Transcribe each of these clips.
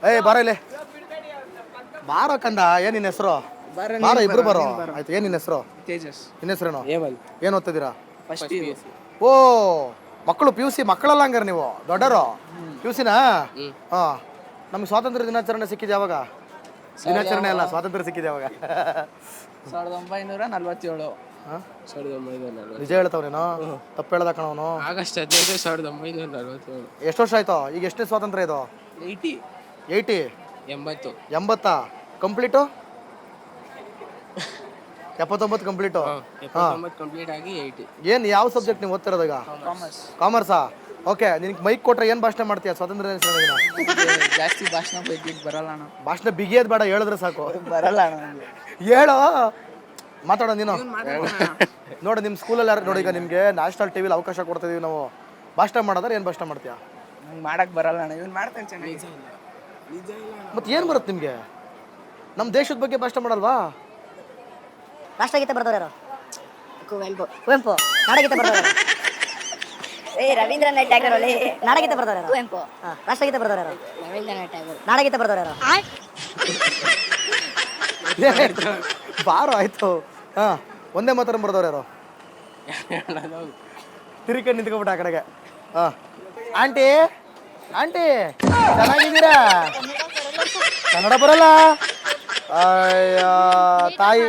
ಏಯ್ ಬಾರ ಇಲ್ಲಿ ಬಾರೋ ಕಂದ ಏನ್ ನಿನ್ನ ಹೆಸರು? ಬಾರೋ ಇಬ್ರು ಬಾರೋ. ಆಯ್ತು ಏನ್ ನಿನ್ನ ಹೆಸರು? ತೇಜಸ್. ನಿನ್ನ ಹೆಸರೇನು? ಏವಲ್. ಏನ್ ಓದ್ತಿದ್ದೀರಾ? First year. ಓ ಮಕ್ಕಳು PUC ಮಕ್ಕಳಲ್ಲ ಹಂಗಾರೆ ನೀವು ದೊಡ್ಡರು PUCನಾ? ಹಾ ನಮ್ಗೆ ಸ್ವಾತಂತ್ರ್ಯ ದಿನಾಚರಣೆ ಸಿಕ್ಕಿದೆ ಯಾವಾಗ? ದಿನಾಚರಣೆ ಅಲ್ಲ ಸ್ವಾತಂತ್ರ್ಯ ಸಿಕ್ಕಿದೆ ಯಾವಾಗ? 1947. ಹಾ? 1947. ನಿಜ ಹೇಳ್ತಾವನೇನೋ ತಪ್ಪು ಹೇಳ್ದ ಕಣವನು. ಆಗಸ್ಟ್ 15, 1947. ಎಷ್ಟು ವರ್ಷ ಆಯ್ತು ಈಗ? ಎಷ್ಟನೇ ಸ್ವಾತಂತ್ರ್ಯ ಇದು? 80. 80? 80. 80 ಕಂಪ್ಲೀಟು? 79 ಕಂಪ್ಲೀಟು. 79 ಕಂಪ್ಲೀಟ್ ಆಗಿ 80. ಏನು ಯಾವ ಸಬ್ಜೆಕ್ಟ್ ನೀವು ಓದ್ತಿರೋದು ಈಗ? ಕಾಮರ್ಸ್. ಕಾಮರ್ಸಾ? ಓಕೆ ನಿನಗೆ ಮೈಕ್ ಕೊಟ್ರೆ ಏನು ಭಾಷಣ ಮಾಡ್ತೀಯ ಸ್ವಾತಂತ್ರ್ಯ ದಿನಾಚರಣೆ? ಜಾಸ್ತಿ ಭಾಷಣ ಬೈದಿದ್ದು ಬರಲ್ಲ ಅಣ್ಣ. ಭಾಷಣ ಬಿಗಿಯೋದು ಬೇಡ, ಹೇಳಿದ್ರೆ ಸಾಕು. ಬರಲ್ಲ ಅಣ್ಣ. ಹೇಳೋ ಮಾತಾಡೋ ನೀನು. ನೋಡಿ ನಿಮ್ಮ ಸ್ಕೂಲಲ್ಲಿ ಯಾರು ನೋಡಿ, ಈಗ ನಿಮಗೆ ನ್ಯಾಷನಲ್ ಟಿವಿಲಿ ಅವಕಾಶ ಕೊಡ್ತಿದೀವಿ ನಾವು. ಭಾಷಣ ಮಾಡೋದ್ರೆ ಏನು ಭಾಷಣ ಮಾಡ್ತೀಯಾ? ನಂಗೆ ಮಾಡಕ್ ಬರಲ್ಲ ಅಣ್ಣ. ಇವ್ನು ಮಾಡ್ತಾನೆ ಚೆನ್ನಾಗಿ. ಮತ್ತೆ ಏನು ಬರುತ್ತೆ ನಿಮಗೆ? ನಮ್ಮ ದೇಶದ ಬಗ್ಗೆ ಭಾಷಣ ಮಾಡಲ್ವಾ? ರಾಷ್ಟ್ರಗೀತೆ ಬರ್ದವ್ರು ಯಾರು? ಕುವೆಂಪು. ನಾಡಗೀತೆ ಬರ್ದವ್ರು ರವೀಂದ್ರನಾಥ್ ಟ್ಯಾಗೋರ್. ಅಲ್ಲಿ ನಾಡಗೀತೆ ಬರ್ದವ್ರು ಯಾರು? ಕುವೆಂಪು. ರಾಷ್ಟ್ರಗೀತೆ ಬರ್ದವ್ರು ಯಾರು? ರವೀಂದ್ರನಾಥ್ ಟ್ಯಾಗೋರ್. ನಾಡಗೀತೆ ಬರ್ದವ್ರು ಯಾರು? ಬಾರೋ ಆಯ್ತು. ಹಾ ಒಂದೇ ಮಾತ್ರ ಬರ್ದವ್ರು ಯಾರು? ತಿರುಕಂಡು ನಿಂತ್ಕೊಬಿಟ್ಟು ಆ ಕಡೆಗೆ. ಹಾ ಆಂಟಿ ಆಂಟಿ ಚೆನ್ನಾಗಿದ್ದೀರಾ? ಕನ್ನಡ ಬರಲ್ಲ? ಅಯ್ಯ ತಾಯಿ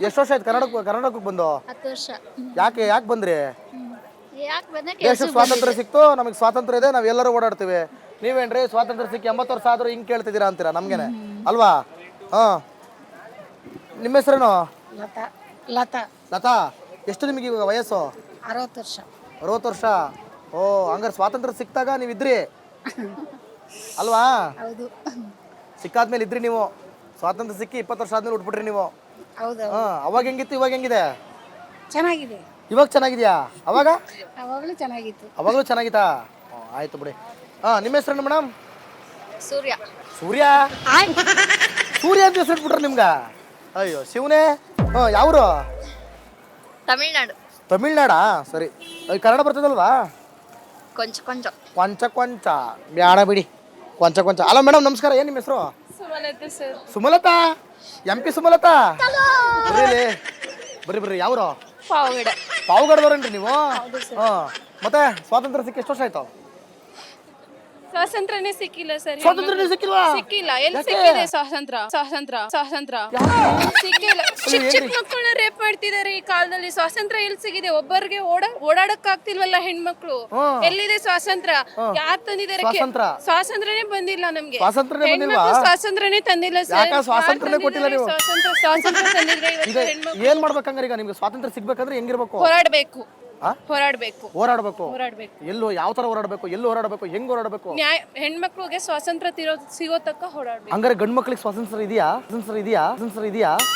ಎಷ್ಟು ವರ್ಷ ಆಯ್ತು ಕರ್ನಾಟಕಕ್ಕೆ ಬಂದು? 10 ವರ್ಷ. ಯಾಕೆ ಬಂದ್ರಿ? ಯಾಕೆ ಬಂದೆ? ದೇಶಕ್ಕೆ ಸ್ವಾತಂತ್ರ್ಯ ಸಿಕ್ತು, ನಮಗೆ ಸ್ವಾತಂತ್ರ್ಯ ಇದೆ, ನಾವು ಎಲ್ಲರೂ ಓಡಾಡ್ತೀವಿ. ನೀವೇನ್ರಿ ಸ್ವಾತಂತ್ರ್ಯ ಸಿಕ್ಕಿ 80 ವರ್ಷ ಆದ್ರೂ ಹಿಂಗೆ ಕೇಳ್ತಿದ್ದೀರಾ ಅಂತೀರಾ ನಮ್ಗೇನೆ ಅಲ್ವಾ? ಹಾ ನಿಮ್ಮ ಹೆಸರೇನು? ಲತಾ. ಎಷ್ಟು ನಿಮಗೆ ಇವಾಗ ವಯಸ್ಸು? 60 ವರ್ಷ. 60 ವರ್ಷ. ಓ ಹಂಗಾರೆ ಸ್ವಾತಂತ್ರ್ಯ ಸಿಕ್ತಾಗ ನೀವು ಇದ್ರಿ ಅಲ್ವಾ? ಹೌದು. ಸಿಕ್ಕಾದ್ಮೇಲೆ ಇದ್ರಿ ನೀವು. ಸ್ವಾತಂತ್ರ್ಯ ಸಿಕ್ಕಿ 20 ವರ್ಷ ಆದ್ಮೇಲೆ ಉಟ್ಬಿಟ್ರಿ ನೀವು. ಹೌದು. ಹಾ ಅವಾಗ ಹೆಂಗಿತ್ತು ಇವಾಗ ಹೆಂಗಿದೆ? ಚೆನ್ನಾಗಿದೆ. ಇವಾಗ ಚೆನ್ನಾಗಿದ್ಯಾ? ಅವಾಗ ಅವಾಗಲೂ ಚೆನ್ನಾಗಿತ್ತು. ಅವಾಗಲೂ ಚೆನ್ನಾಗಿತ್ತಾ? ಆಯ್ತು ಬಿಡಿ. ಹಾ ನಿಮ್ಮ ಹೆಸರೇನು ಮೇಡಮ್? ಸೂರ್ಯ. ಸೂರ್ಯ ಅಂತ ಹೆಸರಿಟ್ಬಿಟ್ರೆ ನಿಮ್ಗ? ಅಯ್ಯೋ ಶಿವನೇ. ಹಾ ಯಾವ್ರು? ತಮಿಳ್ನಾಡು. ತಮಿಳ್ನಾಡಾ? ಸರಿ. ಕನ್ನಡ ಬರ್ತದಲ್ವಾ? ಕೊಂಚ ಕೊಂಚ ಬ್ಯಾಡ ಬಿಡಿ. ಕೊಂಚ ಅಲ್ಲ ಮೇಡಮ್ ನಮಸ್ಕಾರ. ಏನು ನಿಮ್ಮ ಹೆಸರು? ಸುಮಲತಾ. MP ಸುಮಲತಾ. ಬರ್ರಿ ಯಾವ್ರು? ಪಾವಗಡದವ್ರೇನ್ರಿ ನೀವು? ಹಾ ಮತ್ತೆ ಸ್ವಾತಂತ್ರ್ಯ ಸಿಕ್ಕಿ ಎಷ್ಟು ವರ್ಷ ಆಯ್ತು? ಸ್ವಾತಂತ್ರ್ಯನೇ ಸಿಕ್ಕಿಲ್ಲ ಸರ್. ಸ್ವಾತಂತ್ರ್ಯ ಸಿಕ್ಕಿಲ್ವಾ? ಸಿಕ್ಕಿಲ್ಲ. ಎಲ್ಲಿ ಸಿಕ್ಕಿದೆ ಸ್ವಾತಂತ್ರ್ಯ? ಸಿಕ್ಕಿಲ್ಲ. ಚಿಕ್ಕ ಮಕ್ಕಳನ್ನ ರೇಪ್ ಮಾಡ್ತಿದ್ದಾರೆ ಈ ಕಾಲದಲ್ಲಿ. ಸ್ವಾತಂತ್ರ್ಯ ಎಲ್ಲಿ ಸಿಗಿದೆ? ಒಬ್ಬರಿಗೆ ಓಡಾಡಕ್ ಆಗ್ತಿಲ್ವಲ್ಲ ಹೆಣ್ಮಕ್ಳು. ಎಲ್ಲಿದೆ ಸ್ವಾತಂತ್ರ್ಯ? ಯಾರು ತಂದಿದ್ದಾರೆ? ಸ್ವಾತಂತ್ರ್ಯನೇ ಬಂದಿಲ್ಲ ನಮ್ಗೆ. ಸ್ವಾತಂತ್ರ್ಯನೇ ತಂದಿಲ್ಲ ಸರ್. ಸ್ವಾತಂತ್ರ್ಯ ಕೊಟ್ಟಿಲ್ಲ ನೀವು. ಸ್ವಾತಂತ್ರ್ಯ ತಂದಿದ್ರೆ ಇವತ್ತು ಹೆಣ್ಮಕ್ಳು ಏನ್ ಮಾಡ್ಬೇಕಂದ್ರೆ ಈಗ ನಿಮ್ಗೆ ಸ್ವಾತಂತ್ರ್ಯ ಸಿಗ್ಬೇಕಂದ್ರೆ ಹೆಂಗಿರ್ಬೇಕು? ಹೋರಾಡ್ಬೇಕು. ಎಲ್ಲೋ ಯಾವ ತರ ಹೋರಾಡ್ಬೇಕು? ಎಲ್ಲಿ ಹೋರಾಡ್ಬೇಕು? ಹೆಂಗ್ ಹೋರಾಡ್ಬೇಕು? ಹೆಣ್ಮಕ್ಳಿಗೆ ಸ್ವಾತಂತ್ರ್ಯ ಸಿಗೋ ತಕ್ಕ ಹೋರಾಡ್ಬೇಕು. ಹಂಗಾರೆ ಗಂಡ್ ಮಕ್ಳಿಗೆ ಸ್ವಾತಂತ್ರ್ಯ ಇದೆಯಾ?